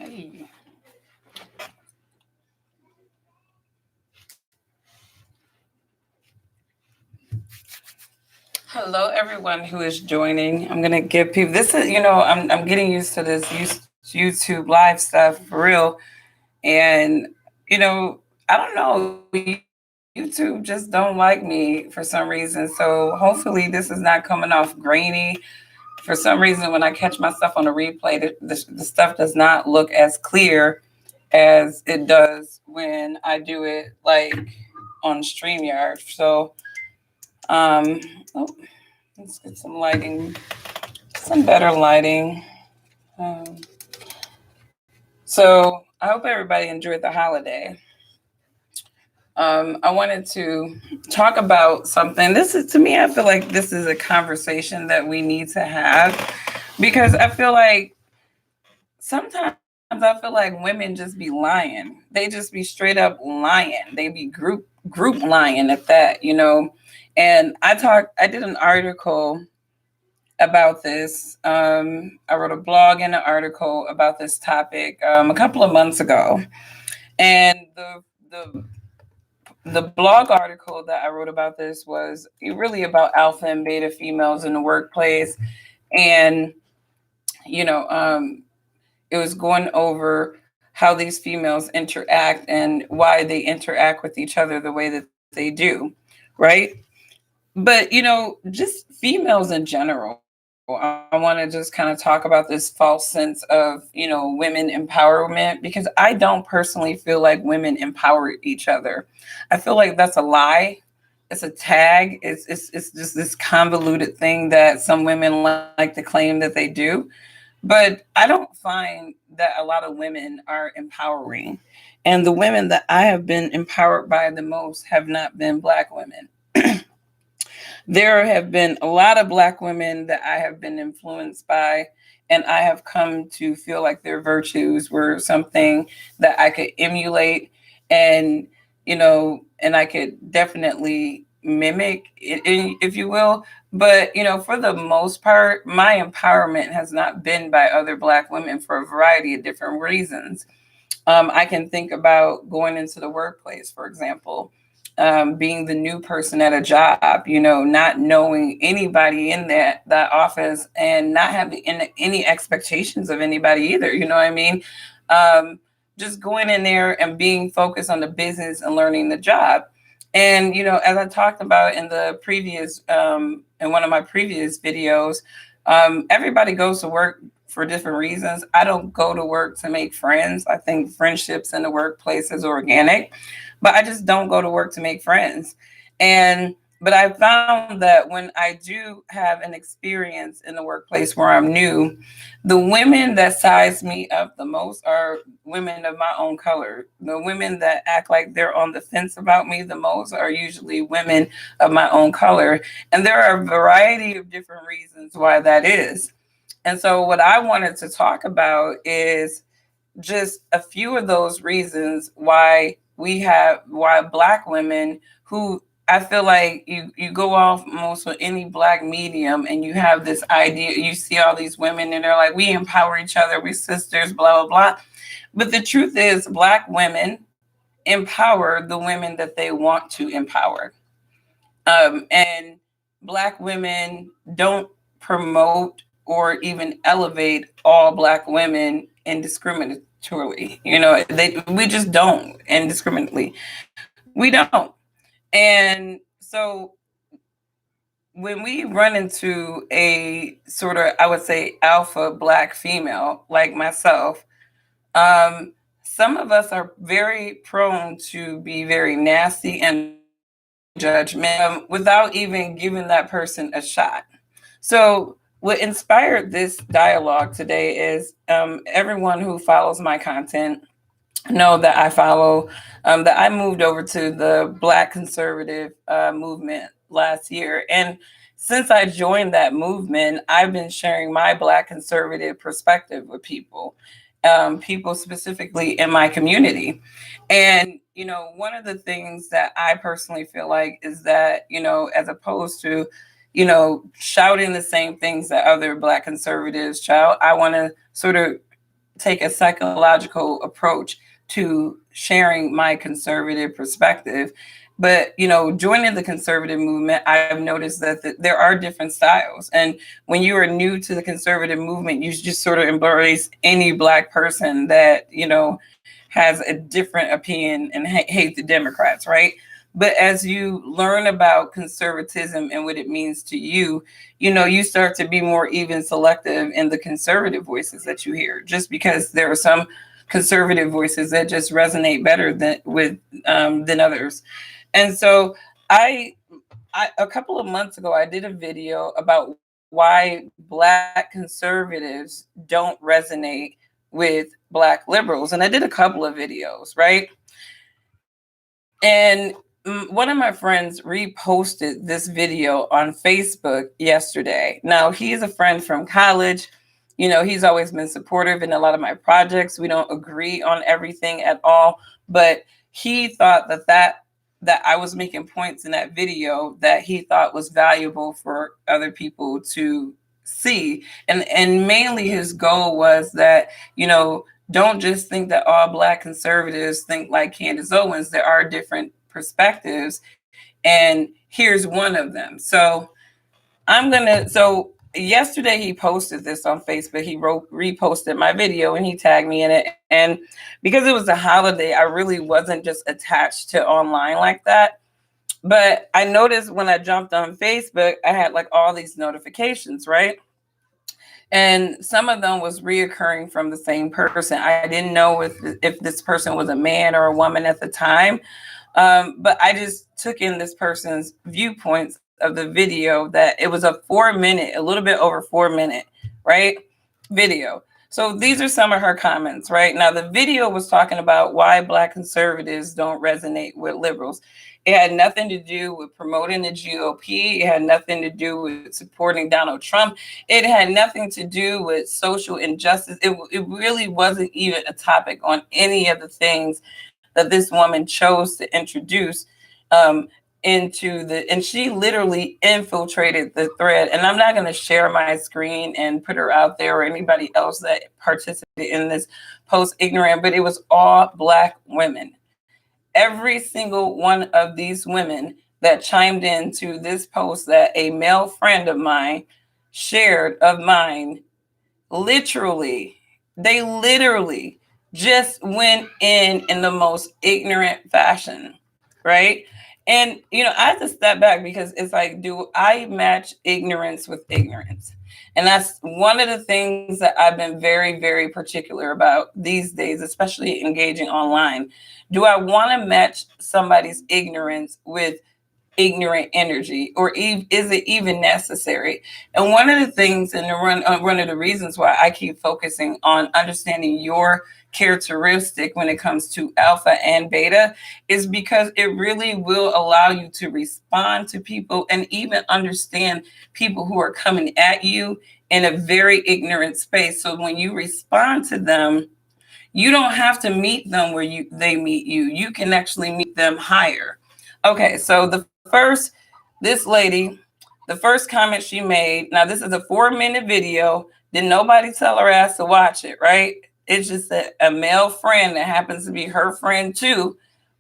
Hey. Hello, everyone who is joining. I'm gonna give people this is I'm getting used to this YouTube live stuff for real, and I don't know, YouTube just don't like me for some reason. So hopefully this is not coming off grainy. For some reason, when I catch myself on a replay, the stuff does not look as clear as it does when I do it like on StreamYard. So um, oh, let's get some lighting, some better lighting. Um, so I hope everybody enjoyed the holiday. I wanted to talk about something. This is, to me, I feel like this is a conversation that we need to have because I feel like sometimes I feel like women just be lying. They just be straight up lying. They be group lying at that. And I did an article about this. I wrote a blog and an article about this topic a couple of months ago, and the blog article that I wrote about this was really about alpha and beta females in the workplace, and you know, um, it was going over how these females interact and why they interact with each other the way that they do, right? But just females in general, I want to just kind of talk about this false sense of women empowerment, because I don't personally feel like women empower each other. I feel like that's a lie. It's a tag. It's just this convoluted thing that some women like to claim that they do, but I don't find that a lot of women are empowering, and the women that I have been empowered by the most have not been Black women. There have been a lot of Black women that I have been influenced by, and I have come to feel like their virtues were something that I could emulate, and and I could definitely mimic, if you will. But for the most part, my empowerment has not been by other Black women for a variety of different reasons. I can think about going into the workplace, for example, being the new person at a job, not knowing anybody in that office and not having any expectations of anybody either. You know what I mean? Um, just going in there and being focused on the business and learning the job. And as I talked about in the previous, in one of my previous videos, everybody goes to work for different reasons. I don't go to work to make friends. I think friendships in the workplace is organic, but I just don't go to work to make friends. And but I found that when I do have an experience in the workplace where I'm new, the women that size me up the most are women of my own color. The women that act like they're on the fence about me the most are usually women of my own color. And there are a variety of different reasons why that is. And so, what I wanted to talk about is just a few of those reasons why Black women who, I feel like you go off most of any Black medium and you have this idea, you see all these women and they're like, we empower each other, we sisters, blah, blah, blah. But the truth is, Black women empower the women that they want to empower. And Black women don't promote or even elevate all Black women indiscriminately. We just don't indiscriminately. We don't. And so when we run into a sort of, I would say, alpha Black female like myself, um, some of us are very prone to be very nasty and judgment without even giving that person a shot. So, what inspired this dialogue today is everyone who follows my content know that that I moved over to the Black conservative movement last year. And since I joined that movement, I've been sharing my Black conservative perspective with people specifically in my community. And, one of the things that I personally feel like is that, as opposed to, shouting the same things that other Black conservatives shout, I want to sort of take a psychological approach to sharing my conservative perspective. But joining the conservative movement, I've noticed that there are different styles, and when you are new to the conservative movement, you just sort of embrace any Black person that has a different opinion and hate the Democrats, right? But as you learn about conservatism and what it means to you, you start to be more even selective in the conservative voices that you hear, just because there are some conservative voices that just resonate better than others. And so a couple of months ago, I did a video about why Black conservatives don't resonate with Black liberals. And I did a couple of videos, right? And one of my friends reposted this video on Facebook yesterday. Now, he's a friend from college. He's always been supportive in a lot of my projects. We don't agree on everything at all, but he thought that I was making points in that video that he thought was valuable for other people to see. And mainly his goal was that, don't just think that all Black conservatives think like Candace Owens. There are different perspectives, and here's one of them. So yesterday he posted this on Facebook. He reposted my video and he tagged me in it. And because it was a holiday, I really wasn't just attached to online like that. But I noticed when I jumped on Facebook, I had like all these notifications, right? And some of them was reoccurring from the same person. I didn't know if this person was a man or a woman at the time. But I just took in this person's viewpoints of the video, that it was a 4 minute, a little bit over 4 minute, right? Video. So these are some of her comments, right? Now, the video was talking about why Black conservatives don't resonate with liberals. It had nothing to do with promoting the GOP. It had nothing to do with supporting Donald Trump. It had nothing to do with social injustice. It really wasn't even a topic on any of the things that this woman chose to introduce and she literally infiltrated the thread. And I'm not going to share my screen and put her out there or anybody else that participated in this post ignorant, but it was all Black women. Every single one of these women that chimed into this post that a male friend of mine shared of mine, they literally just went in the most ignorant fashion, right? And I have to step back, because it's like, do I match ignorance with ignorance? And that's one of the things that I've been very, very particular about these days, especially engaging online. Do I want to match somebody's ignorance with ignorant energy, or is it even necessary? And one of the things, and one of the reasons why I keep focusing on understanding your characteristic when it comes to alpha and beta, is because it really will allow you to respond to people and even understand people who are coming at you in a very ignorant space. So when you respond to them, you don't have to meet them where they meet you. You can actually meet them higher. Okay, so this lady, the first comment she made, now this is a 4-minute video. Did nobody tell her ass to watch it, right? It's just that a male friend that happens to be her friend too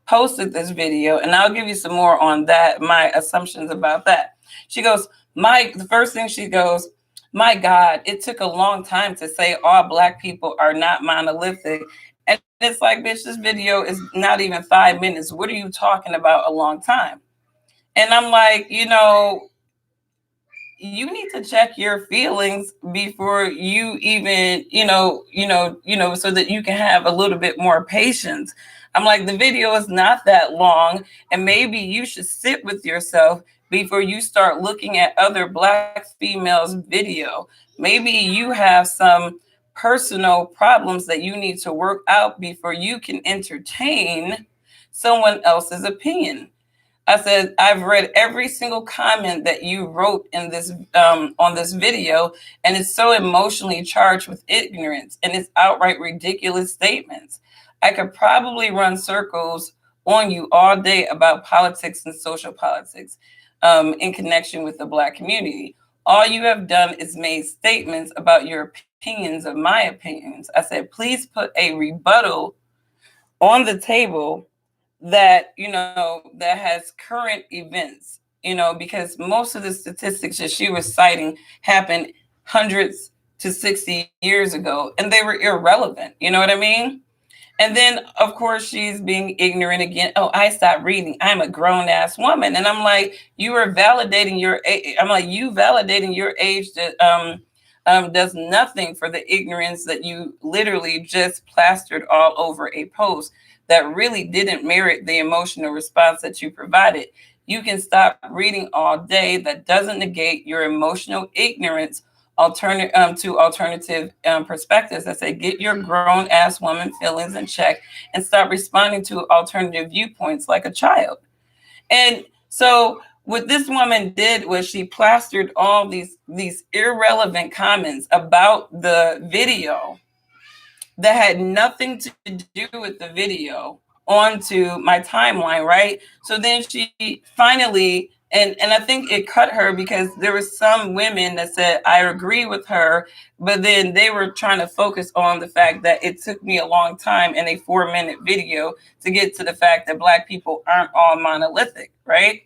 posted this video. And I'll give you some more on that, my assumptions about that. She goes, the first thing she goes, my God, it took a long time to say all Black people are not monolithic. And it's like, bitch, this video is not even 5 minutes. What are you talking about a long time? And I'm like, you need to check your feelings before you even, so that you can have a little bit more patience. I'm like, the video is not that long, and maybe you should sit with yourself before you start looking at other Black females' video. Maybe you have some personal problems that you need to work out before you can entertain someone else's opinion. I said, I've read every single comment that you wrote in this on this video, and it's so emotionally charged with ignorance, and it's outright ridiculous statements. I could probably run circles on you all day about politics and social politics in connection with the Black community. All you have done is made statements about your opinions of my opinions. I said, please put a rebuttal on the table that, that has current events, because most of the statistics that she was citing happened hundreds to 60 years ago, and they were irrelevant. You know what I mean? And then, of course, she's being ignorant again. Oh, I stopped reading. I'm a grown ass woman. And I'm like, you are validating your age. I'm like, you validating your age that does nothing for the ignorance that you literally just plastered all over a post that really didn't merit the emotional response that you provided. You can stop reading all day. That doesn't negate your emotional ignorance to alternative perspectives. I say, get your grown ass woman feelings in check and stop responding to alternative viewpoints like a child. And so what this woman did was she plastered all these irrelevant comments about the video that had nothing to do with the video onto my timeline, right? So then she finally, and I think it cut her because there were some women that said, I agree with her, but then they were trying to focus on the fact that it took me a long time in a 4-minute video to get to the fact that Black people aren't all monolithic, right?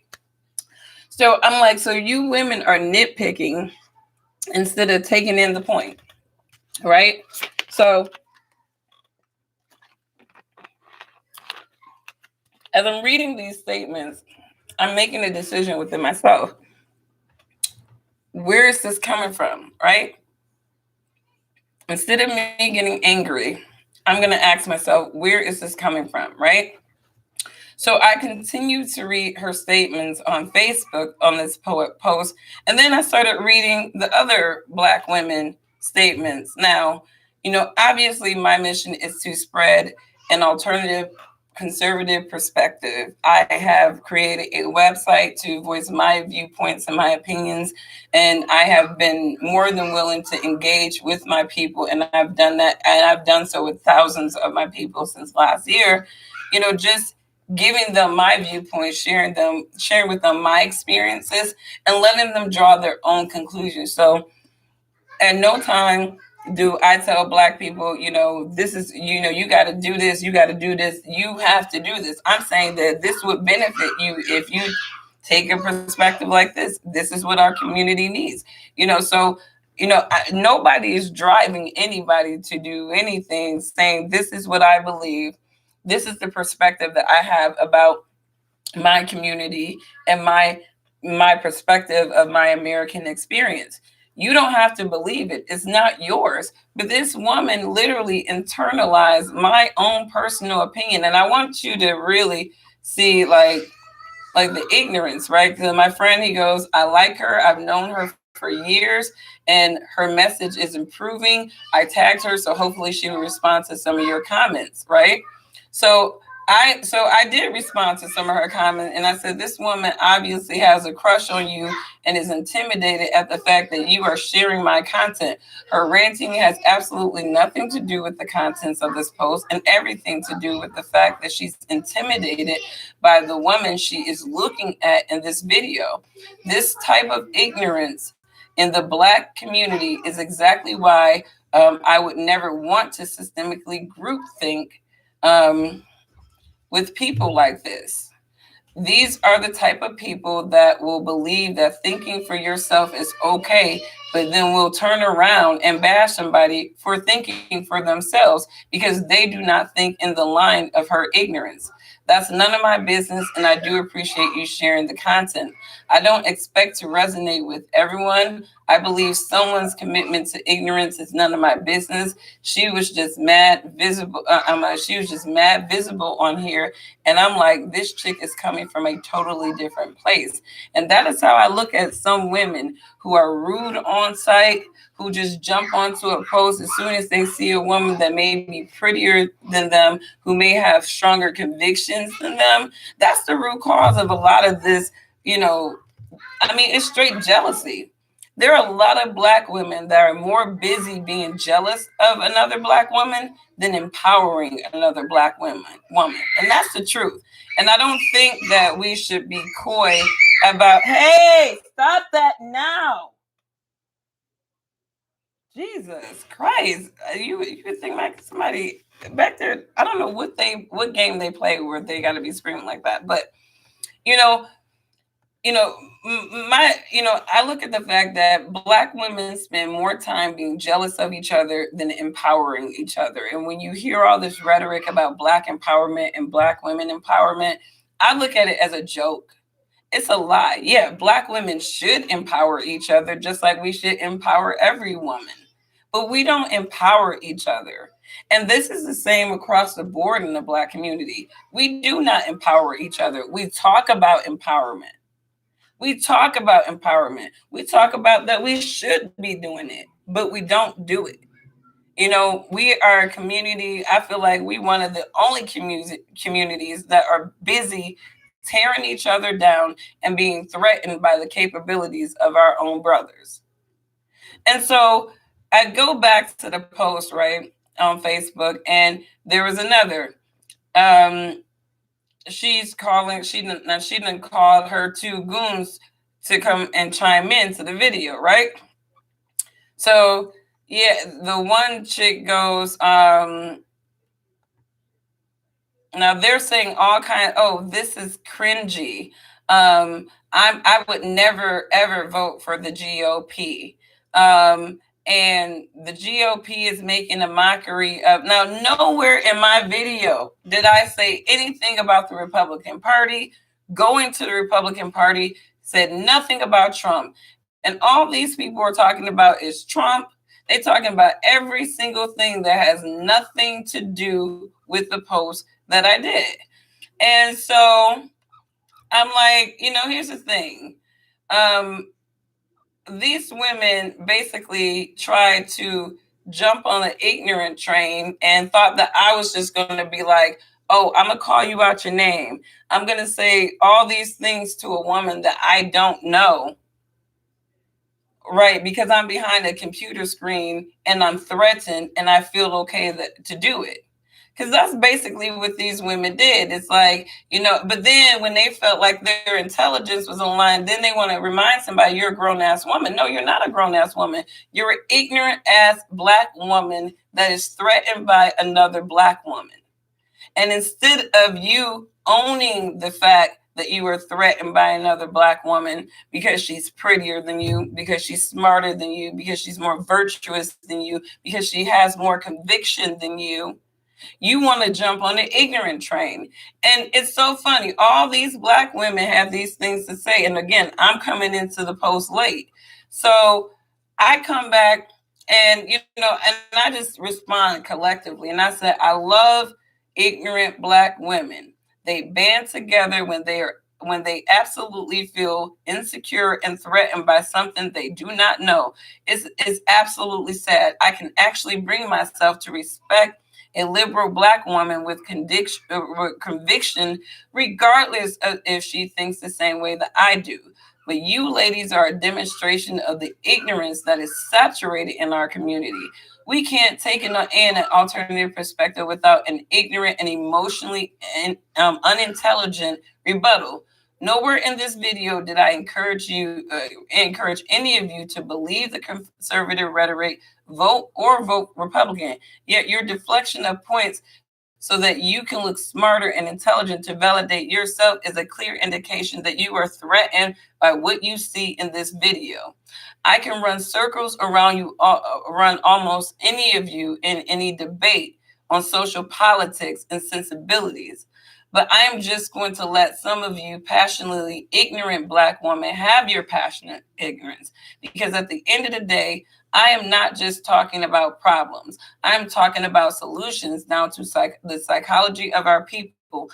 So I'm like, so you women are nitpicking instead of taking in the point, right? So as I'm reading these statements, I'm making a decision within myself. Where is this coming from, right? Instead of me getting angry, I'm going to ask myself, where is this coming from, right? So I continued to read her statements on Facebook on this post, and then I started reading the other Black women statements. Now, obviously my mission is to spread an alternative conservative perspective. I have created a website to voice my viewpoints and my opinions, and I have been more than willing to engage with my people, and I've done that, and I've done so with thousands of my people since last year. Just giving them my viewpoint, sharing with them my experiences, and letting them draw their own conclusions. So at no time do I tell Black people, this is, you got to do this, you got to do this, you have to do this. I'm saying that this would benefit you if you take a perspective like this. This is what our community needs, so nobody is driving anybody to do anything, saying this is what I believe. This is the perspective that I have about my community and my perspective of my American experience. You don't have to believe it. It's not yours. But this woman literally internalized my own personal opinion. And I want you to really see like the ignorance, right? Because my friend, he goes, I like her. I've known her for years and her message is improving. I tagged her, so hopefully she will respond to some of your comments, right? So I did respond to some of her comments, and I said, this woman obviously has a crush on you and is intimidated at the fact that you are sharing my content. Her ranting has absolutely nothing to do with the contents of this post and everything to do with the fact that she's intimidated by the woman she is looking at in this video. This type of ignorance in the Black community is exactly why I would never want to systemically groupthink with people like this. These are the type of people that will believe that thinking for yourself is okay, but then will turn around and bash somebody for thinking for themselves because they do not think in the line of her ignorance. That's none of my business, and I do appreciate you sharing the content. I don't expect to resonate with everyone. I believe someone's commitment to ignorance is none of my business. She was just mad visible. She was just mad visible on here, and I'm like, this chick is coming from a totally different place. And that is how I look at some women who are rude on site, who just jump onto a post as soon as they see a woman that may be prettier than them, who may have stronger convictions than them. That's the root cause of a lot of this, it's straight jealousy. There are a lot of Black women that are more busy being jealous of another Black woman than empowering another Black woman. And that's the truth. And I don't think that we should be coy about, hey, stop that now. Jesus Christ. You would think like somebody back there, I don't know what game they play where they got to be screaming like that. But you know, you know, I look at the fact that Black women spend more time being jealous of each other than empowering each other. And when you hear all this rhetoric about Black empowerment and Black women empowerment, I look at it as a joke. It's a lie. Yeah, Black women should empower each other just like we should empower every woman. But we don't empower each other. And this is the same across the board in the Black community. We do not empower each other. We talk about empowerment. We talk about empowerment. We talk about that we should be doing it, but we don't do it. We are a community. I feel like we one of the only communities that are busy tearing each other down and being threatened by the capabilities of our own brothers. And so I go back to the post, right, on Facebook, and there was another. Um, she's calling. She done called her two goons to come and chime in to the video, right? So yeah, the one chick goes, now they're saying all kind. Oh, this is cringy. I would never ever vote for the GOP. And the GOP is making a mockery of. Now, nowhere in my video did I say anything about the Republican Party. Going to the Republican Party, said nothing about Trump. And all these people are talking about is Trump. They're talking about every single thing that has nothing to do with the post that I did. And so I'm like, here's the thing. These women basically tried to jump on an ignorant train and thought that I was just going to be like, oh, I'm going to call you out your name. I'm going to say all these things to a woman that I don't know. Right, because I'm behind a computer screen and I'm threatened and I feel okay to do it. Because that's basically what these women did. It's like, but then when they felt like their intelligence was online, then they want to remind somebody you're a grown ass woman. No, you're not a grown ass woman. You're an ignorant ass Black woman that is threatened by another Black woman. And instead of you owning the fact that you were threatened by another Black woman because she's prettier than you, because she's smarter than you, because she's more virtuous than you, because she has more conviction than you want to jump on the ignorant train. And it's so funny. All these Black women have these things to say. And again, I'm coming into the post late. So I come back and, and I just respond collectively. And I said, I love ignorant Black women. They band together when they absolutely feel insecure and threatened by something they do not know. It's absolutely sad. I can actually bring myself to respect a liberal Black woman with conviction, regardless of if she thinks the same way that I do. But you ladies are a demonstration of the ignorance that is saturated in our community. We can't take in an alternative perspective without an ignorant and emotionally unintelligent rebuttal. Nowhere in this video did I encourage any of you to believe the conservative rhetoric, vote Republican. Yet your deflection of points so that you can look smarter and intelligent to validate yourself is a clear indication that you are threatened by what you see in this video. I can run circles around you, around almost any of you in any debate on social politics and sensibilities. But I am just going to let some of you passionately ignorant Black women have your passionate ignorance. Because at the end of the day, I am not just talking about problems. I'm talking about solutions down to the psychology of our people.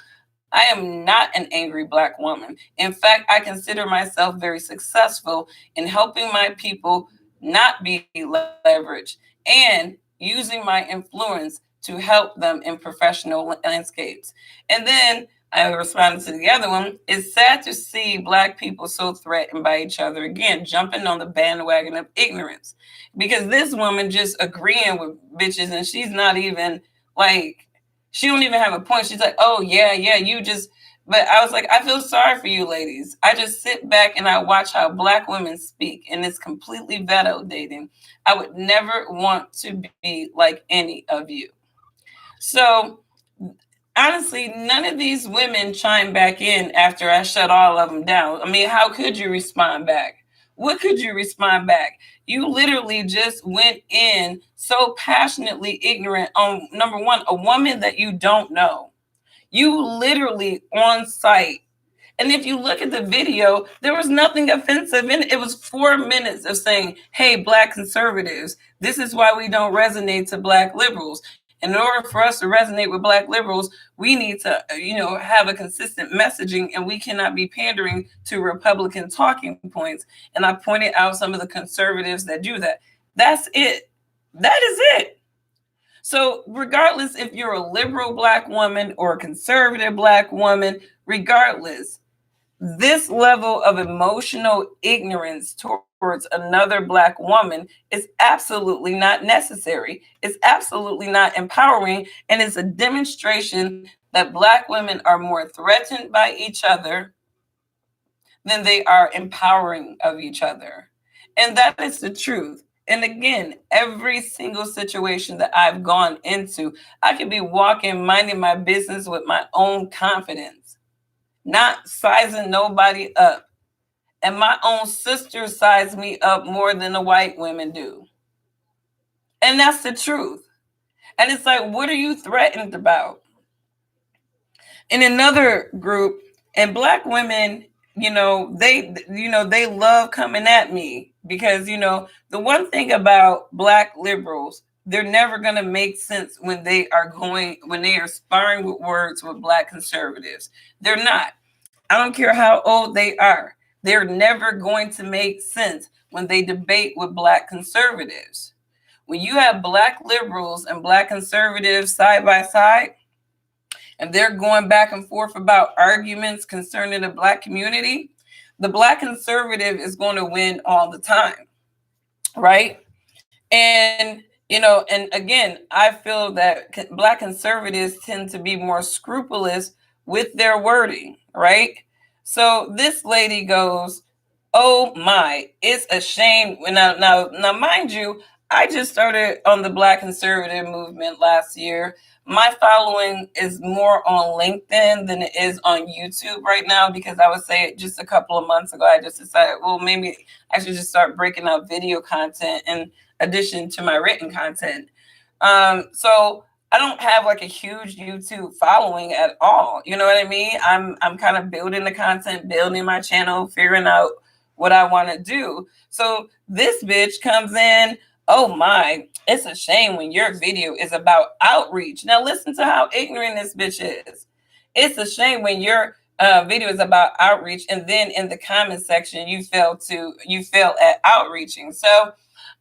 I am not an angry Black woman. In fact, I consider myself very successful in helping my people not be leveraged and using my influence to help them in professional landscapes. And then I responded to the other one. It's sad to see Black people so threatened by each other, again, jumping on the bandwagon of ignorance. Because this woman just agreeing with bitches, and she's not even like, she don't even have a point. She's like, oh, yeah, you just But I was like, I feel sorry for you ladies. I just sit back and I watch how Black women speak, and it's completely validating. I would never want to be like any of you. So honestly, none of these women chime back in after I shut all of them down. I mean, how could you respond back? What could you respond back? You literally just went in so passionately ignorant on number one, a woman that you don't know. You literally on site. And if you look at the video, there was nothing offensive in it. It was 4 minutes of saying, hey, Black conservatives, this is why we don't resonate to Black liberals. In order for us to resonate with Black liberals, we need to, have a consistent messaging, and we cannot be pandering to Republican talking points. And I pointed out some of the conservatives that do that. That's it. That is it. So, regardless if you're a liberal Black woman or a conservative Black woman, regardless, this level of emotional ignorance towards another Black woman is absolutely not necessary. It's absolutely not empowering. And it's a demonstration that Black women are more threatened by each other than they are empowering of each other. And that is the truth. And again, every single situation that I've gone into, I could be walking, minding my business with my own confidence, not sizing nobody up. And my own sister size me up more than the white women do. And that's the truth. And it's like, what are you threatened about? In another group, and Black women, they love coming at me because, the one thing about Black liberals, they're never going to make sense when they are sparring with words with Black conservatives. They're not. I don't care how old they are. They're never going to make sense when they debate with Black conservatives. When you have Black liberals and Black conservatives side by side, and they're going back and forth about arguments concerning the Black community, the Black conservative is going to win all the time, right? And, and again, I feel that Black conservatives tend to be more scrupulous with their wording, right? So this lady goes, oh my, it's a shame. Now, mind you, I just started on the Black conservative movement last year. My following is more on LinkedIn than it is on YouTube right now, because I would say just a couple of months ago, I just decided, well, maybe I should just start breaking out video content in addition to my written content. So I don't have like a huge YouTube following at all. You know what I mean? I'm kind of building the content, building my channel, figuring out what I want to do. So this bitch comes in, oh my, it's a shame when your video is about outreach. Now listen to how ignorant this bitch is. It's a shame when your video is about outreach, and then in the comment section you fail at outreaching. So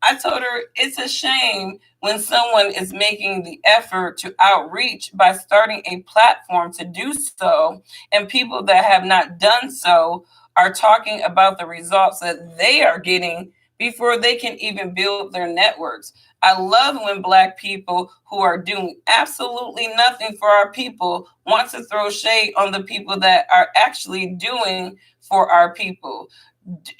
I told her it's a shame when someone is making the effort to outreach by starting a platform to do so, and people that have not done so are talking about the results that they are getting before they can even build their networks. I love when Black people who are doing absolutely nothing for our people want to throw shade on the people that are actually doing for our people.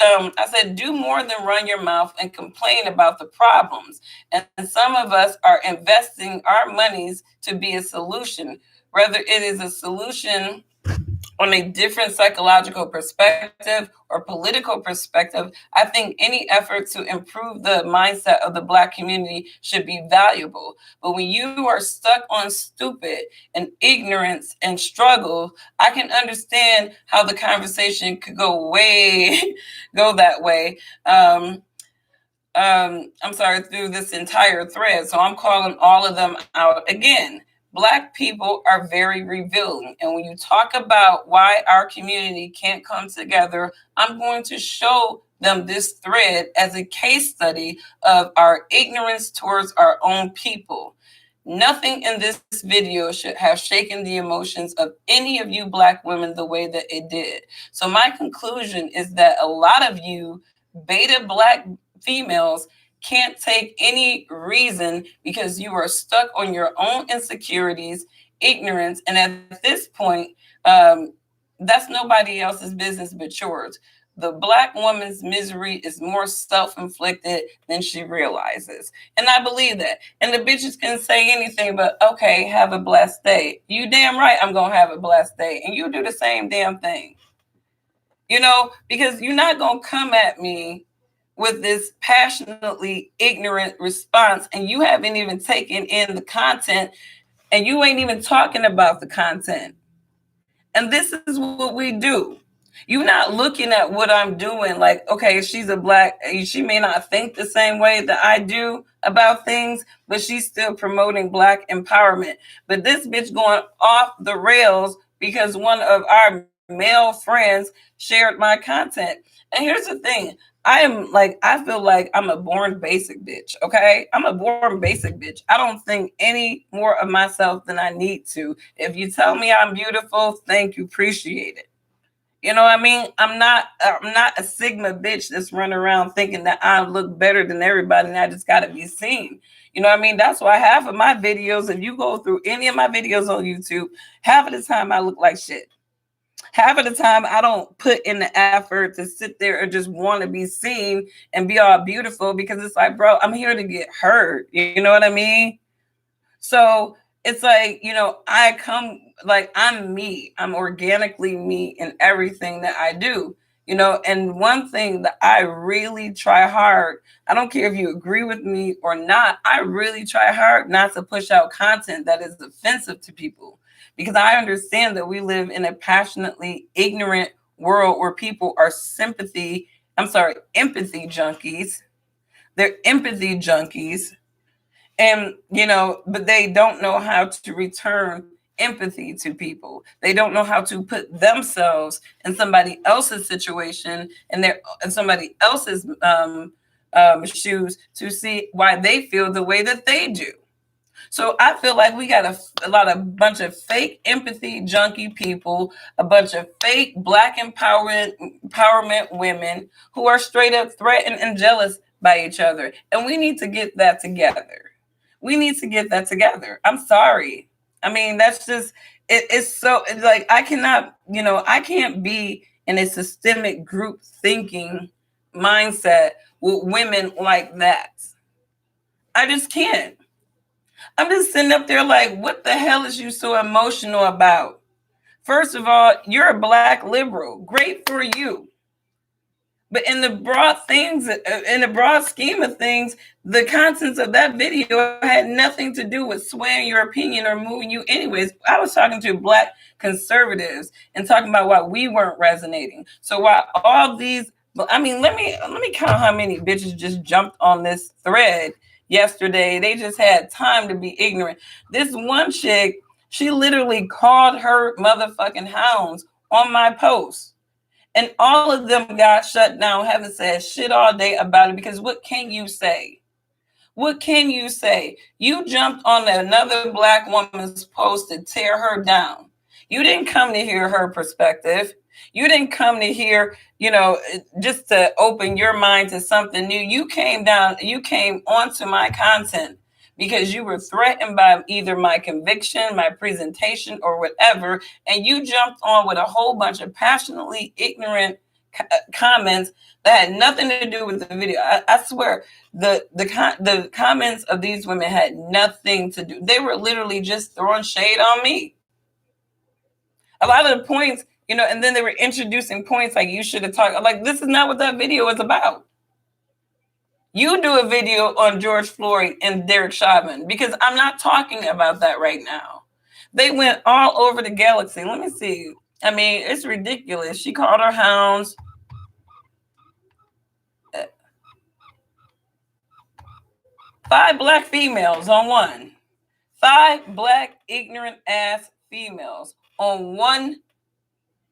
I said, do more than run your mouth and complain about the problems. And some of us are investing our monies to be a solution, whether it is a solution on a different psychological perspective or political perspective. I think any effort to improve the mindset of the Black community should be valuable. But when you are stuck on stupid and ignorance and struggle, I can understand how the conversation could go that way. I'm sorry, through this entire thread. So I'm calling all of them out again. Black people are very revealing. And when you talk about why our community can't come together, I'm going to show them this thread as a case study of our ignorance towards our own people. Nothing in this video should have shaken the emotions of any of you Black women the way that it did. So my conclusion is that a lot of you beta Black females can't take any reason because you are stuck on your own insecurities, ignorance, and at this point, that's nobody else's business but yours. The Black woman's misery is more self-inflicted than she realizes. And I believe that. And the bitches can say anything but, okay, have a blessed day. You damn right I'm going to have a blessed day. And you do the same damn thing. Because you're not going to come at me with this passionately ignorant response and you haven't even taken in the content and you ain't even talking about the content. And this is what we do. You're not looking at what I'm doing like, okay, she's a Black, she may not think the same way that I do about things, but she's still promoting Black empowerment. But this bitch going off the rails because one of our male friends shared my content. And here's the thing. I feel like I'm a born basic bitch, okay? I'm a born basic bitch. I don't think any more of myself than I need to. If you tell me I'm beautiful, thank you, appreciate it. You know what I mean? I'm not a Sigma bitch that's running around thinking that I look better than everybody and I just gotta be seen. You know what I mean? That's why half of my videos, if you go through any of my videos on YouTube, half of the time I look like shit. Half of the time I don't put in the effort to sit there and just want to be seen and be all beautiful because it's like, bro, I'm here to get heard. You know what I mean? So it's like, I come like I'm me. I'm organically me in everything that I do. And one thing that I really try hard, I don't care if you agree with me or not, I really try hard not to push out content that is offensive to people because I understand that we live in a passionately ignorant world where people are empathy junkies. They're empathy junkies and but they don't know how to return empathy to people. They don't know how to put themselves in somebody else's situation and their in somebody else's shoes to see why they feel the way that they do. So I feel like we got a bunch of fake empathy junkie people, a bunch of fake Black empowerment women who are straight up threatened and jealous by each other, and we need to get that together. We need to get that together. I'm sorry. I mean, that's just it's so it's like I can't be in a systemic group thinking mindset with women like that. I just can't. I'm just sitting up there like, what the hell is you so emotional about? First of all, you're a Black liberal. Great for you. But in the broad scheme of things, the contents of that video had nothing to do with swaying your opinion or moving you anyways. I was talking to Black conservatives and talking about why we weren't resonating. So while all these, I mean, let me count how many bitches just jumped on this thread yesterday. They just had time to be ignorant. This one chick, she literally called her motherfucking hounds on my post. And all of them got shut down, haven't said shit all day about it because what can you say? What can you say? You jumped on another Black woman's post to tear her down. You didn't come to hear her perspective. You didn't come to hear, just to open your mind to something new. You came onto my content because you were threatened by either my conviction, my presentation, or whatever. And you jumped on with a whole bunch of passionately ignorant comments that had nothing to do with the video. I swear, the comments of these women had nothing to do. They were literally just throwing shade on me. A lot of the points, and then they were introducing points like you should have talked. Like, this is not what that video is about. You do a video on George Floyd and Derek Chauvin because I'm not talking about that right now. They went all over the galaxy. Let me see. I mean, it's ridiculous. She called her hounds. 5 Black females on one. 5 Black ignorant ass females on one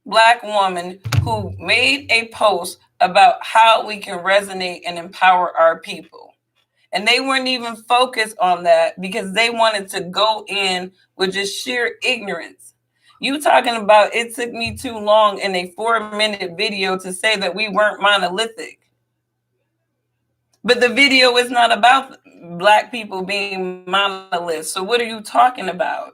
Black woman who made a post about how we can resonate and empower our people. And they weren't even focused on that because they wanted to go in with just sheer ignorance. You talking about it took me too long in a 4-minute video to say that we weren't monolithic. But the video is not about Black people being monoliths. So what are you talking about?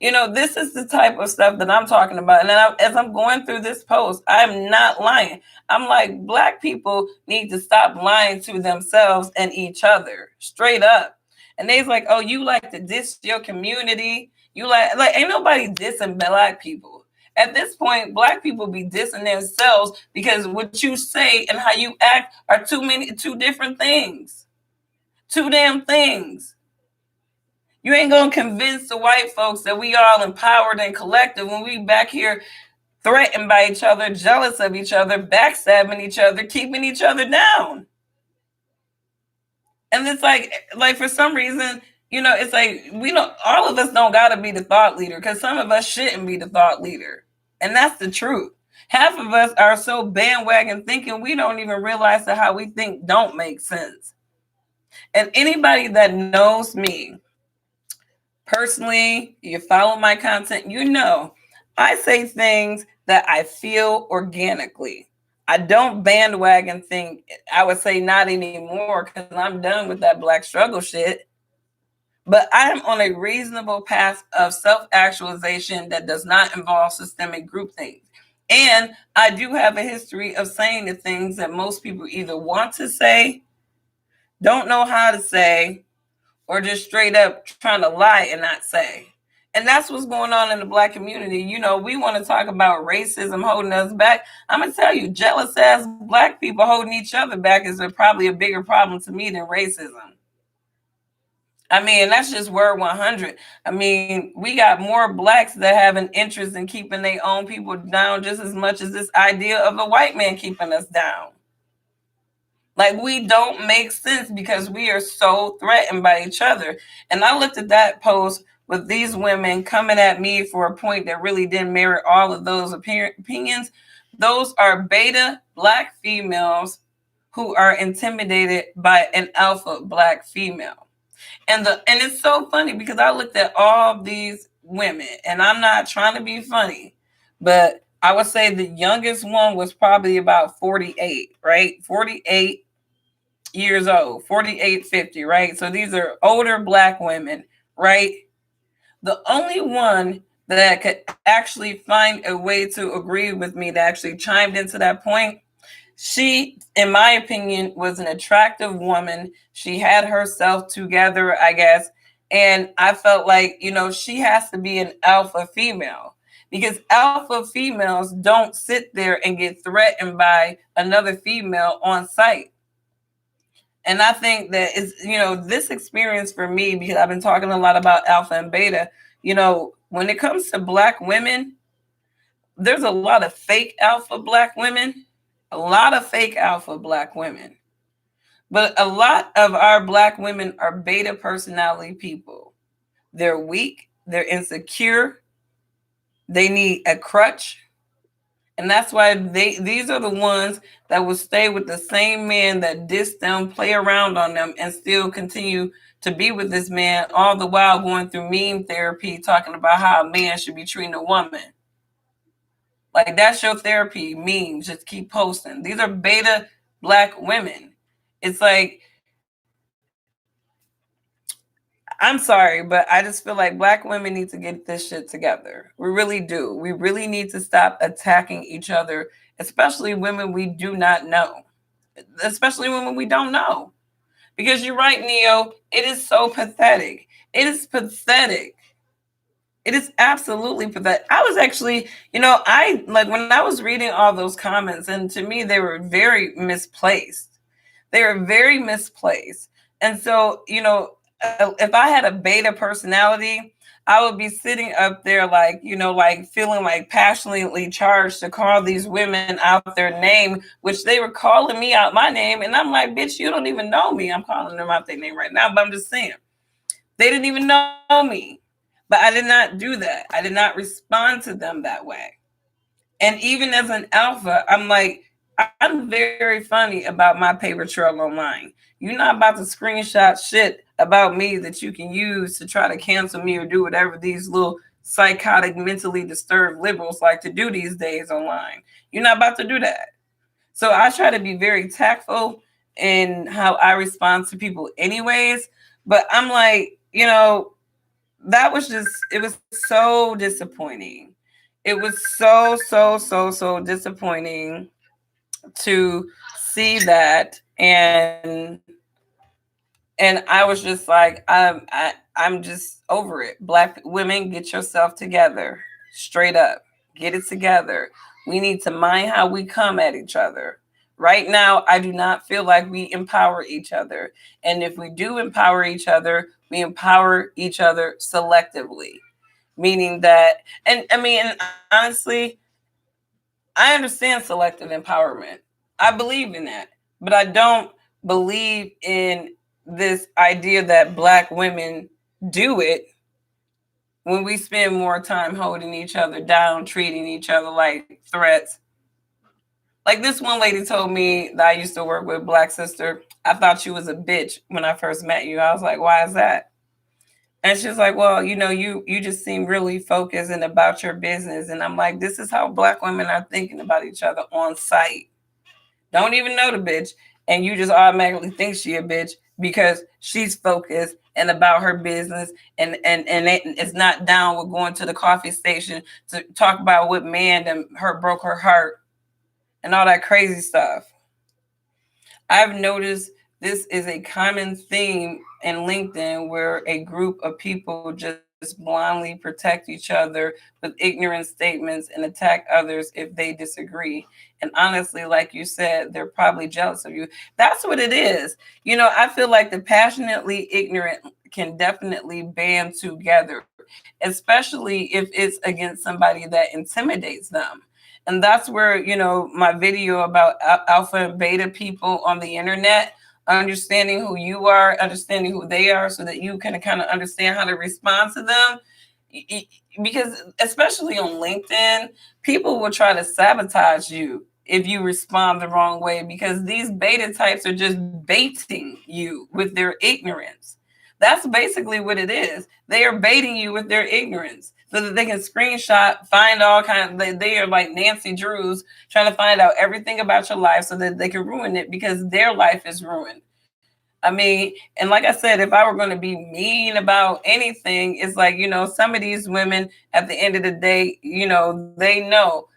This is the type of stuff that I'm talking about. And then as I'm going through this post, I'm not lying. I'm like, Black people need to stop lying to themselves and each other, straight up. And they's like, oh, you like to diss your community. You like ain't nobody dissing Black people. At this point, Black people be dissing themselves because what you say and how you act are two different things. Two damn things. You ain't gonna convince the white folks that we all empowered and collective when we back here threatened by each other, jealous of each other, backstabbing each other, keeping each other down. And it's like for some reason, it's like we don't. All of us don't gotta be the thought leader because some of us shouldn't be the thought leader, and that's the truth. Half of us are so bandwagon thinking we don't even realize that how we think don't make sense. And anybody that knows me personally, you follow my content, I say things that I feel organically. I don't bandwagon think. I would say not anymore because I'm done with that Black struggle shit. But I am on a reasonable path of self-actualization that does not involve systemic groupthink. And I do have a history of saying the things that most people either want to say, don't know how to say, or just straight up trying to lie and not say. And that's what's going on in the Black community. We want to talk about racism holding us back. I'm going to tell you, jealous ass Black people holding each other back is probably a bigger problem to me than racism. I mean, that's just word 100. I mean, we got more Blacks that have an interest in keeping their own people down just as much as this idea of a white man keeping us down. Like, we don't make sense because we are so threatened by each other. And I looked at that post with these women coming at me for a point that really didn't merit all of those opinions. Those are beta Black females who are intimidated by an alpha Black female. And it's so funny because I looked at all these women, and I'm not trying to be funny, but I would say the youngest one was probably about 48, right? 48 years old, 48, 50, right? So these are older Black women, right? The only one that could actually find a way to agree with me that actually chimed into that point, she, in my opinion, was an attractive woman. She had herself together, I guess. And I felt like, she has to be an alpha female because alpha females don't sit there and get threatened by another female on sight. And I think that it's, this experience for me, because I've been talking a lot about alpha and beta, when it comes to Black women, there's a lot of fake alpha Black women, a lot of fake alpha Black women. But a lot of our Black women are beta personality people. They're weak, they're insecure, they need a crutch. And that's why these are the ones that will stay with the same man that diss them, play around on them, and still continue to be with this man, all the while going through meme therapy, talking about how a man should be treating a woman. Like, that's your therapy, memes, just keep posting. These are beta Black women. It's like, I'm sorry, but I just feel like Black women need to get this shit together. We really do. We really need to stop attacking each other, especially women we do not know, especially women we don't know. Because you're right, Neo, it is so pathetic. It is pathetic. It is absolutely pathetic. I was actually, I like when I was reading all those comments, and to me, they were very misplaced. They were very misplaced. And so, if I had a beta personality, I would be sitting up there like, like feeling like passionately charged to call these women out their name, which they were calling me out my name. And I'm like, bitch, you don't even know me. I'm calling them out their name right now, but I'm just saying, they didn't even know me. But I did not do that. I did not respond to them that way. And even as an alpha, I'm like, I'm very funny about my paper trail online. You're not about to screenshot shit about me that you can use to try to cancel me or do whatever these little psychotic, mentally disturbed liberals like to do these days online. You're not about to do that. So I try to be very tactful in how I respond to people anyways. But I'm like, that was just, it was so disappointing. It was so disappointing to see that. And I was just like, I'm just over it. Black women, get yourself together. Straight up. Get it together. We need to mind how we come at each other. Right now, I do not feel like we empower each other. And if we do empower each other, we empower each other selectively. Meaning that, and I mean, and honestly, I understand selective empowerment. I believe in that. But I don't believe in this idea that Black women do it when we spend more time holding each other down, treating each other like threats. Like this one lady told me that I used to work with, Black sister, I thought you was a bitch when I first met you. I was like, why is that? And she's like, well, you just seem really focused and about your business. And I'm like, this is how Black women are thinking about each other on site. Don't even know the bitch, and you just automatically think she a bitch because she's focused and about her business, and it's not down with going to the coffee station to talk about what man that her broke her heart and all that crazy stuff. I've noticed this is a common theme in LinkedIn where a group of people just blindly protect each other with ignorant statements and attack others if they disagree. And honestly, like you said, they're probably jealous of you. That's what it is. I feel like the passionately ignorant can definitely band together, especially if it's against somebody that intimidates them. And that's where, my video about alpha and beta people on the internet, understanding who you are, understanding who they are, so that you can kind of understand how to respond to them. Because especially on LinkedIn, people will try to sabotage you if you respond the wrong way, because these beta types are just baiting you with their ignorance. That's basically what it is. They are baiting you with their ignorance so that they can screenshot, find all kind of, they are like Nancy Drews trying to find out everything about your life so that they can ruin it because their life is ruined. I mean, and like I said, if I were going to be mean about anything, it's like, some of these women at the end of the day, they know,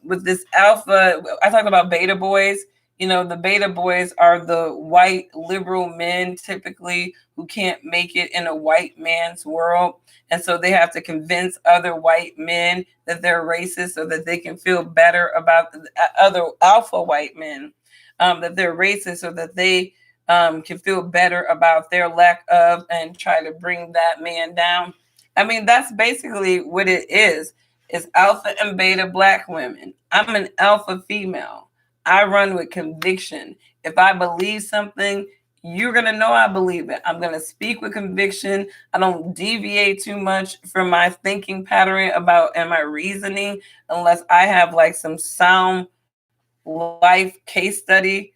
with this alpha, I talk about beta boys, the beta boys are the white liberal men typically who can't make it in a white man's world. And so they have to convince other white men that they're racist so that they can feel better about the other alpha white men, that they're racist so that they can feel better about their lack of and try to bring that man down. I mean, that's basically what it is. It's alpha and beta Black women. I'm an alpha female. I run with conviction. If I believe something, you're going to know I believe it. I'm going to speak with conviction. I don't deviate too much from my thinking pattern about and my reasoning unless I have like some sound life case study,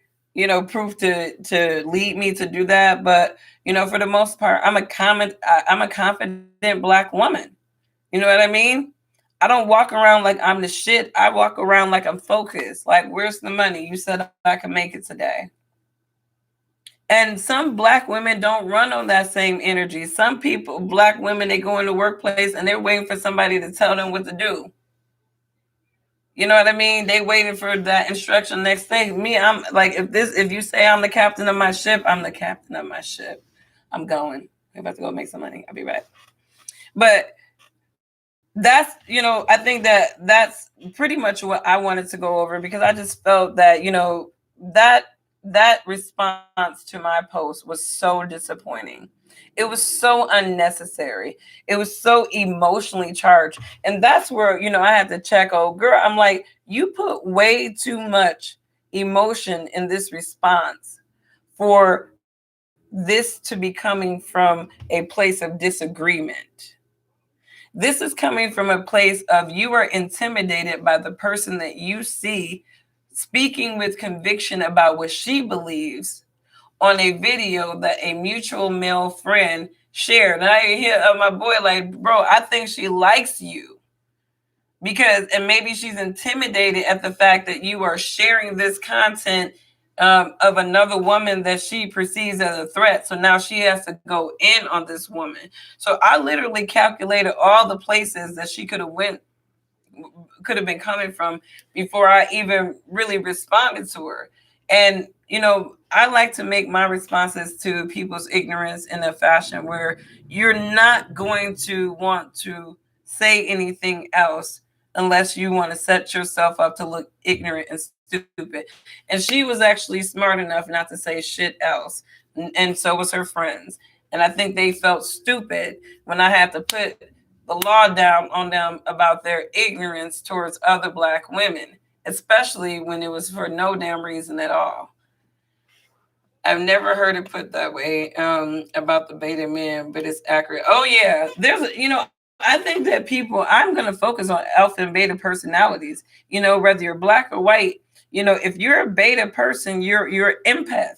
proof to lead me to do that. But for the most part, I'm a confident Black woman. You know what I mean? I don't walk around like I'm the shit. I walk around like I'm focused. Like, where's the money? You said I can make it today. And some Black women don't run on that same energy. Some people, Black women, they go in the workplace and they're waiting for somebody to tell them what to do. You know what I mean? They waiting for that instruction next day. Me, I'm like, if you say I'm the captain of my ship, I'm the captain of my ship. I'm going. I'm about to go make some money. I'll be back. But that's, I think that's pretty much what I wanted to go over, because I just felt that, that that response to my post was so disappointing. It was so unnecessary. It was so emotionally charged. And that's where, I had to check, oh girl, I'm like, you put way too much emotion in this response for this to be coming from a place of disagreement. This is coming from a place of you are intimidated by the person that you see speaking with conviction about what she believes on a video that a mutual male friend shared. And I hear my boy like, bro, I think she likes you. And maybe she's intimidated at the fact that you are sharing this content of another woman that she perceives as a threat. So now she has to go in on this woman. So I literally calculated all the places that she could have been coming from before I even really responded to her. And I like to make my responses to people's ignorance in a fashion where you're not going to want to say anything else unless you want to set yourself up to look ignorant and stupid. And she was actually smart enough not to say shit else. And so was her friends. And I think they felt stupid when I had to put the law down on them about their ignorance towards other black women, especially when it was for no damn reason at all. I've never heard it put that way about the beta men, but it's accurate. Oh yeah, I think that I'm going to focus on alpha and beta personalities. Whether you're black or white, if you're a beta person, you're empath.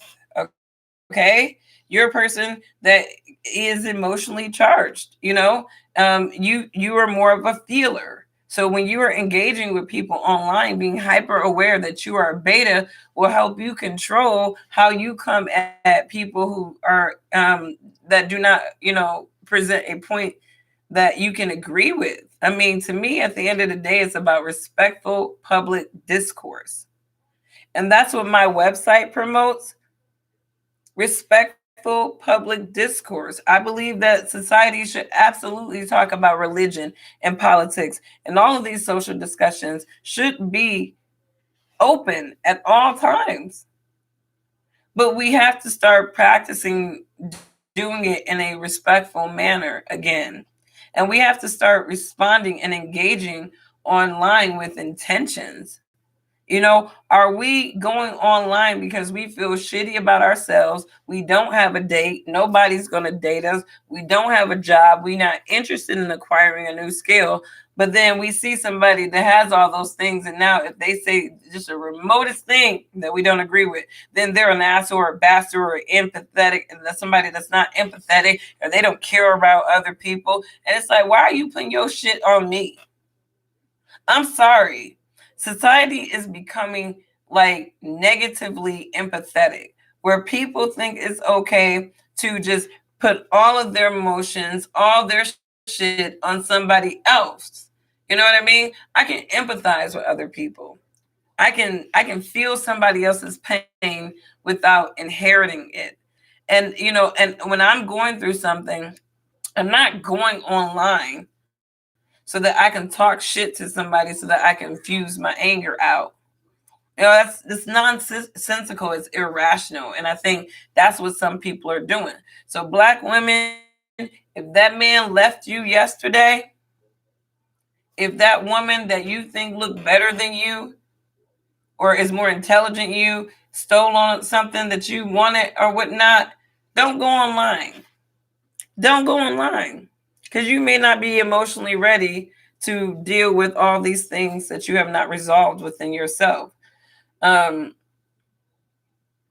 Okay, you're a person that is emotionally charged. You are more of a feeler. So when you are engaging with people online, being hyper aware that you are a beta will help you control how you come at people who are that do not, present a point that you can agree with. I mean, to me, at the end of the day, it's about respectful public discourse. And that's what my website promotes: respectful public discourse. I believe that society should absolutely talk about religion and politics, and all of these social discussions should be open at all times. But we have to start practicing doing it in a respectful manner again. And we have to start responding and engaging online with intentions. Are we going online because we feel shitty about ourselves? We don't have a date. Nobody's going to date us. We don't have a job. We're not interested in acquiring a new skill. But then we see somebody that has all those things. And now, if they say just the remotest thing that we don't agree with, then they're an ass or a bastard or empathetic. And that's somebody that's not empathetic, or they don't care about other people. And it's like, why are you putting your shit on me? I'm sorry. Society is becoming like negatively empathetic, where people think it's okay to just put all of their emotions, all their shit on somebody else. You know what I mean? I can empathize with other people. I can feel somebody else's pain without inheriting it. And when I'm going through something, I'm not going online so that I can talk shit to somebody so that I can fuse my anger out. That's nonsensical. It's irrational, and I think that's what some people are doing. So, black women, if that man left you yesterday, if that woman that you think looked better than you or is more intelligent than you stole on something that you wanted or whatnot, don't go online. Don't go online, because you may not be emotionally ready to deal with all these things that you have not resolved within yourself. Um,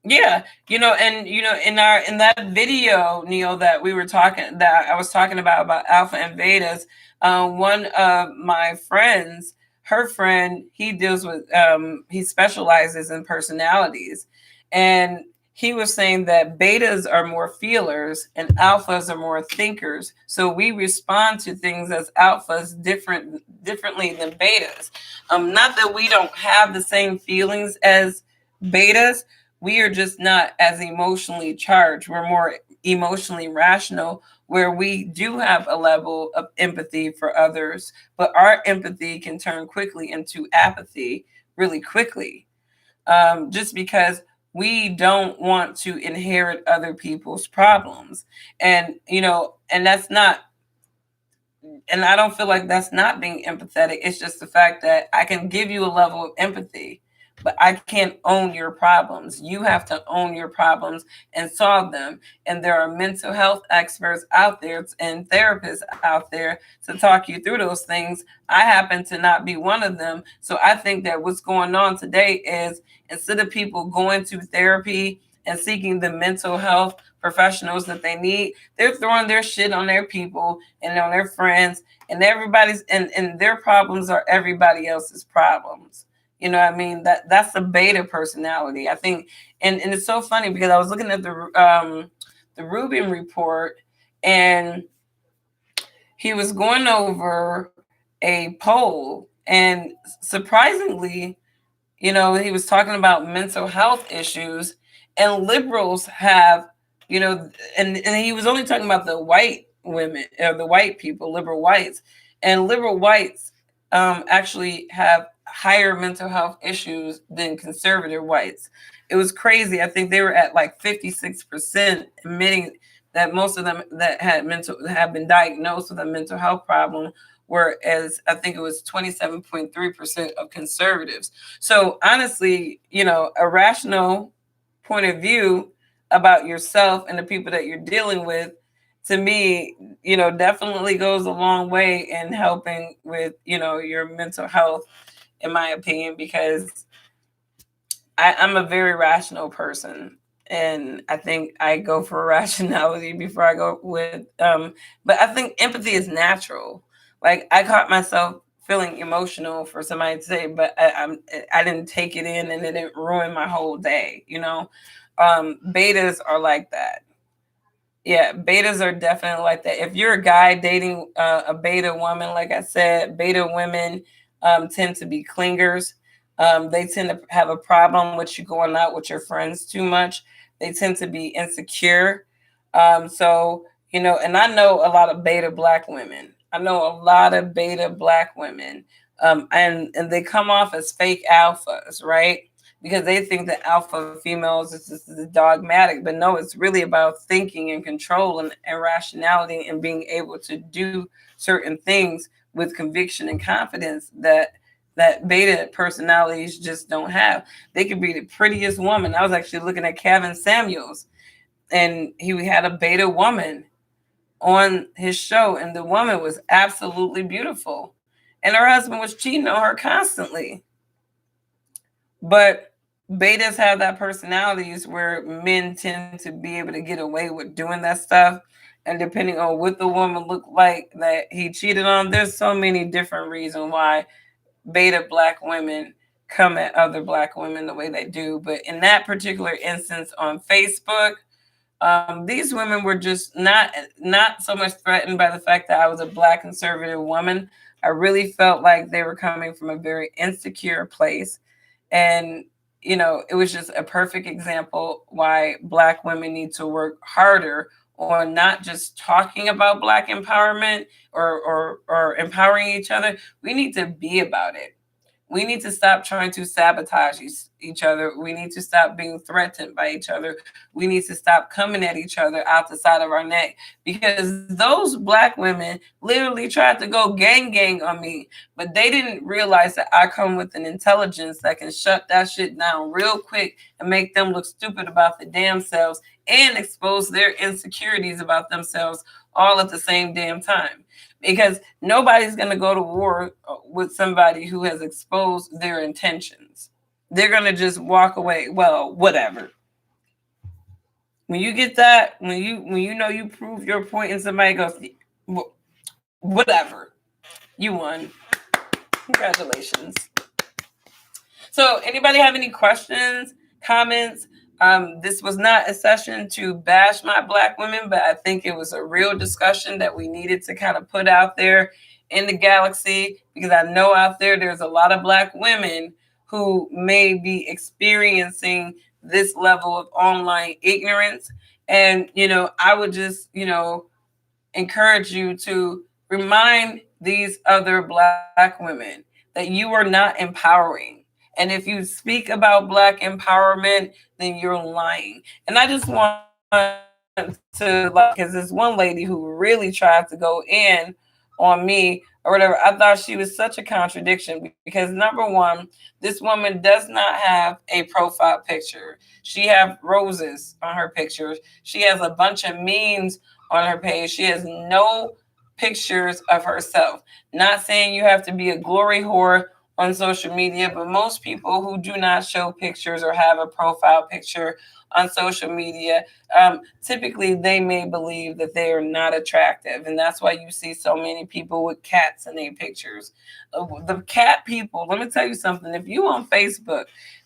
yeah, and in that video, Neil, that I was talking about alpha and betas. One of my friends, her friend, he specializes in personalities, and he was saying that betas are more feelers and alphas are more thinkers. So we respond to things as alphas differently than betas. Not that we don't have the same feelings as betas, we are just not as emotionally charged. We're more emotionally rational, where we do have a level of empathy for others, but our empathy can turn quickly into apathy really quickly, just because we don't want to inherit other people's problems. And that's not, and I don't feel like that's not being empathetic. It's just the fact that I can give you a level of empathy, but I can't own your problems. You have to own your problems and solve them. And there are mental health experts out there and therapists out there to talk you through those things. I happen to not be one of them. So I think that what's going on today is, instead of people going to therapy and seeking the mental health professionals that they need, they're throwing their shit on their people and on their friends, and everybody's and their problems are everybody else's problems. You know what I mean? That's the beta personality, I think. And it's so funny because I was looking at the Rubin report, and he was going over a poll, and surprisingly, you know, he was talking about mental health issues, and liberals have, you know, and he was only talking about the white women, or the white people, liberal whites, and liberal whites actually have higher mental health issues than conservative whites. It was crazy. I think they were at like 56%, admitting that most of them that had mental have been diagnosed with a mental health problem, whereas I think it was 27.3% of conservatives. So honestly, you know, a rational point of view about yourself and the people that you're dealing with, to me, you know, definitely goes a long way in helping with, you know, your mental health, in my opinion, because I'm a very rational person. And I think I go for rationality before I go with, but I think empathy is natural. Like I caught myself feeling emotional for somebody to say, but I didn't take it in, and it didn't ruin my whole day. You know, betas are like that. Yeah, betas are definitely like that. If you're a guy dating a beta woman, like I said, beta women tend to be clingers. They tend to have a problem with you going out with your friends too much. They tend to be insecure. So, you know, and I know a lot of beta black women. I know a lot of beta black women. And they come off as fake alphas, right? Because they think that alpha females is just dogmatic, but no, it's really about thinking and control and rationality, and being able to do certain things with conviction and confidence that beta personalities just don't have. They could be the prettiest woman. I was actually looking at Kevin Samuels, and he had a beta woman on his show, and the woman was absolutely beautiful, and her husband was cheating on her constantly. But betas have that personalities where men tend to be able to get away with doing that stuff. And depending on what the woman looked like that he cheated on, there's so many different reasons why beta black women come at other black women the way they do. But in that particular instance on Facebook, these women were just not so much threatened by the fact that I was a black conservative woman. I really felt like they were coming from a very insecure place, and you know, it was just a perfect example why black women need to work harder on not just talking about black empowerment, or empowering each other. We need to be about it. We need to stop trying to sabotage each other. We need to stop being threatened by each other. We need to stop coming at each other out the side of our neck, because those black women literally tried to go gang on me, but they didn't realize that I come with an intelligence that can shut that shit down real quick and make them look stupid about the damn selves, and expose their insecurities about themselves all at the same damn time. Because nobody's going to go to war with somebody who has exposed their intentions. They're going to just walk away. Well, whatever. When you get that, when you know you prove your point, and somebody goes, whatever, you won. Congratulations. So, anybody have any questions, comments? This was not a session to bash my black women, but I think it was a real discussion that we needed to kind of put out there in the galaxy, because I know out there's a lot of black women who may be experiencing this level of online ignorance. And, you know, I would just, you know, encourage you to remind these other black women that you are not empowering. And if you speak about black empowerment, then you're lying. And I just want to, like, because there's one lady who really tried to go in on me or whatever. I thought she was such a contradiction, because number one, this woman does not have a profile picture. She have roses on her pictures. She has a bunch of memes on her page. She has no pictures of herself. Not saying you have to be a glory whore on social media, but most people who do not show pictures or have a profile picture on social media, typically they may believe that they are not attractive. And that's why you see so many people with cats in their pictures. The cat people, let me tell you something. If you on Facebook,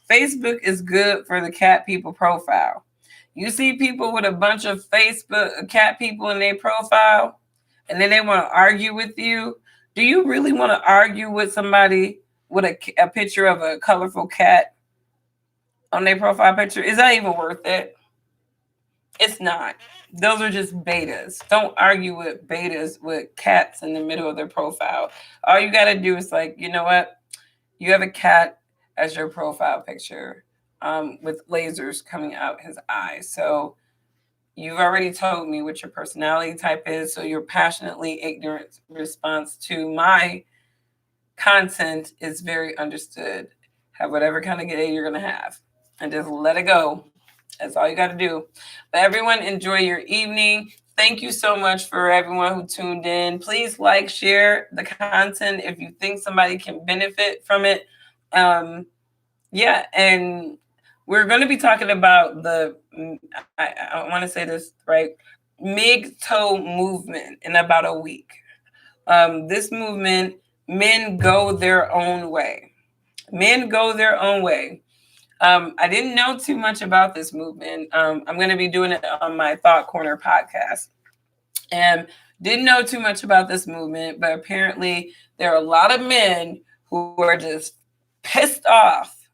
Facebook is good for the cat people profile. You see people with a bunch of Facebook cat people in their profile, and then they want to argue with you. Do you really want to argue with somebody with a picture of a colorful cat on their profile picture? Is that even worth it? It's not. Those are just betas. Don't argue with betas with cats in the middle of their profile. All you got to do is like, you know what? You have a cat as your profile picture, with lasers coming out his eyes. So you've already told me what your personality type is. So your passionately ignorant response to my content is very understood. Have whatever kind of day you're going to have and just let it go. That's all you got to do. But everyone, enjoy your evening. Thank you so much for everyone who tuned in. Please like, share the content if you think somebody can benefit from it. Yeah, and we're going to be talking about I want to say this right, MGTOW movement in about a week. This movement, men go their own way. Men go their own way. I didn't know too much about this movement. I'm going to be doing it on my Thought Corner podcast. And didn't know too much about this movement, but apparently there are a lot of men who are just pissed off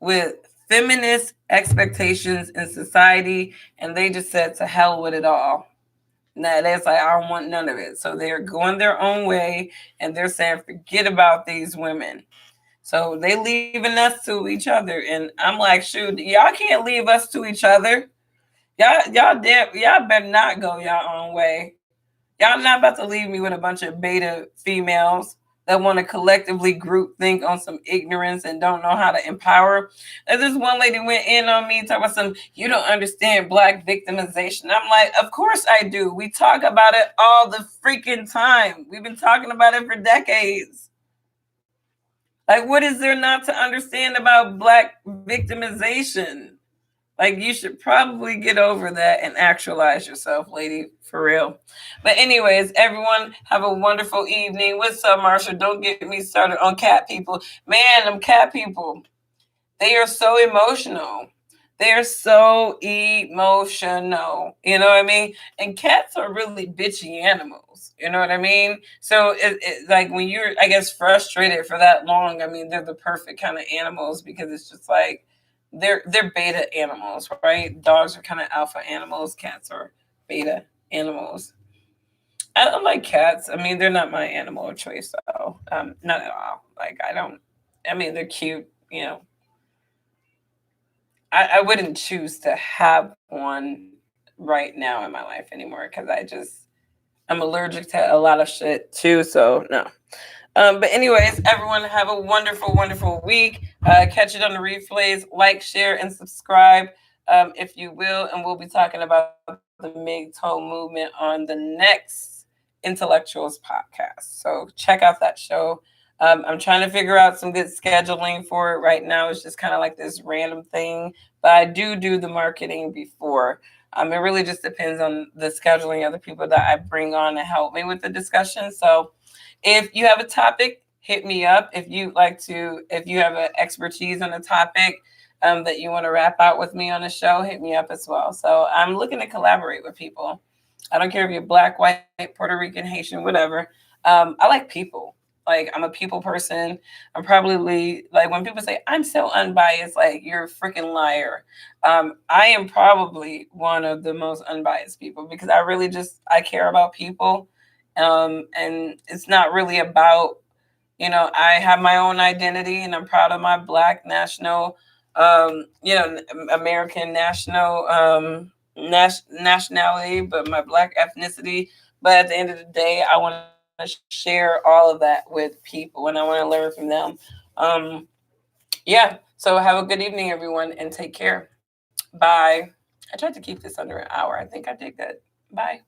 with feminist expectations in society, and they just said to hell with it all. Now that's like, I don't want none of it. So they're going their own way, and they're saying forget about these women. So they leaving us to each other, and I'm like, shoot, y'all can't leave us to each other. Y'all better not go y'all own way. Y'all not about to leave me with a bunch of beta females that want to collectively group think on some ignorance and don't know how to empower. And this one lady went in on me talking about some, you don't understand black victimization. I'm like, of course I do. We talk about it all the freaking time. We've been talking about it for decades. Like, what is there not to understand about black victimization? Like, you should probably get over that and actualize yourself, lady, for real. But anyways, everyone have a wonderful evening. What's up, Marsha? Don't get me started on cat people. Man, them cat people, they are so emotional. They're so emotional. You know what I mean? And cats are really bitchy animals. You know what I mean? So like when you're, I guess, frustrated for that long, I mean, they're the perfect kind of animals because it's just like they're beta animals, right? Dogs are kind of alpha animals. Cats are beta animals. I don't like cats. I mean, they're not my animal of choice, though. Not at all. Like I don't. I mean, they're cute. You know, I wouldn't choose to have one right now in my life anymore because I'm allergic to a lot of shit too. So no. But anyways, everyone have a wonderful, wonderful week. Catch it on the replays. Like, share, and subscribe if you will. And we'll be talking about the MGTOW movement on the next Intellectuals podcast. So check out that show. I'm trying to figure out some good scheduling for it right now. It's just kind of like this random thing, but I do the marketing before. It really just depends on the scheduling of the people that I bring on to help me with the discussion. So if you have a topic, hit me up. If you have an expertise on a topic that you want to wrap out with me on the show, hit me up as well. So I'm looking to collaborate with people. I don't care if you're black, white, Puerto Rican, Haitian, whatever. I like people. Like I'm a people person. I'm probably like when people say I'm so unbiased, like you're a freaking liar. I am probably one of the most unbiased people because I really just I care about people, and it's not really about I have my own identity and I'm proud of my black national, American national nationality, but my black ethnicity. But at the end of the day, I want to share all of that with people and I want to learn from them. Yeah. So have a good evening, everyone, and take care. Bye. I tried to keep this under an hour. I think I did good. Bye.